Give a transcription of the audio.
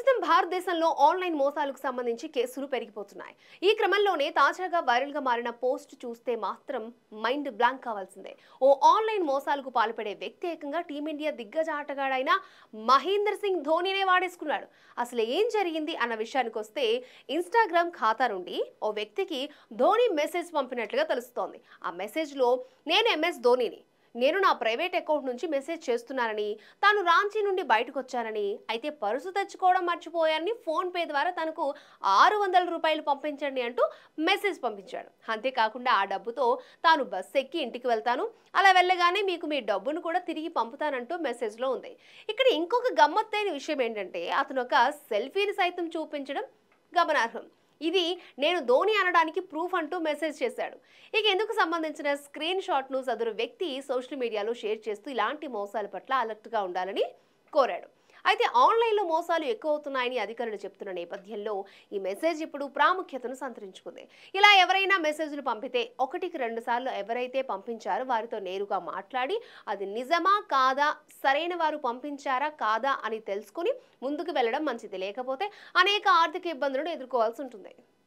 ప్రస్తుతం భారతదేశంలో ఆన్లైన్ మోసాలకు సంబంధించి కేసులు పెరిగిపోతున్నాయి. ఈ క్రమంలోనే తాజాగా వైరల్ గా మారిన పోస్ట్ చూస్తే మాత్రం మైండ్ బ్లాంక్ కావాల్సిందే. ఓ ఆన్లైన్ మోసాలకు పాల్పడే వ్యక్తి ఏకంగా టీమిండియా దిగ్గజ ఆటగాడైన మహేంద్ర సింగ్ ధోనీనే వాడేసుకున్నాడు. అసలు ఏం జరిగింది అన్న విషయానికి వస్తే ఇన్స్టాగ్రామ్ ఖాతా నుండి ఓ వ్యక్తికి ధోని మెసేజ్ పంపినట్లుగా తెలుస్తోంది. ఆ మెసేజ్ లో నేను ఎంఎస్ ధోనిని, నేను నా ప్రైవేట్ అకౌంట్ నుంచి మెసేజ్ చేస్తున్నానని, తాను రాంచీ నుండి బయటకు వచ్చానని, అయితే పర్సు తెచ్చుకోవడం మర్చిపోయానని ఫోన్ పే ద్వారా తనకు ₹600 పంపించండి అంటూ మెసేజ్ పంపించాడు. అంతేకాకుండా ఆ డబ్బుతో తాను బస్సు ఎక్కి ఇంటికి వెళ్తాను, అలా వెళ్ళగానే మీకు మీ డబ్బును కూడా తిరిగి పంపుతానంటూ మెసేజ్లో ఉంది. ఇక్కడ ఇంకొక గమ్మత్తైన విషయం ఏంటంటే అతను ఒక సెల్ఫీని సైతం చూపించడం గమనార్హం. ఇది నేను ధోని అనడానికి ప్రూఫ్ అంటూ మెసేజ్ చేశాడు. ఇక ఇందుకు సంబంధించిన స్క్రీన్ షాట్ ను సదరు వ్యక్తి సోషల్ మీడియాలో షేర్ చేస్తూ ఇలాంటి మోసాల పట్ల అలర్ట్ గా ఉండాలని కోరాడు. అయితే ఆన్లైన్లో మోసాలు ఎక్కువ అవుతున్నాయని అధికారులు చెప్తున్న నేపథ్యంలో ఈ మెసేజ్ ఇప్పుడు ప్రాముఖ్యతను సంతరించుకుంది. ఇలా ఎవరైనా మెసేజ్లు పంపితే 1-2 సార్లు ఎవరైతే పంపించారో వారితో నేరుగా మాట్లాడి అది నిజమా కాదా, సరైన వారు పంపించారా కాదా అని తెలుసుకుని ముందుకు వెళ్ళడం మంచిది. లేకపోతే అనేక ఆర్థిక ఇబ్బందులను ఎదుర్కోవాల్సి ఉంటుంది.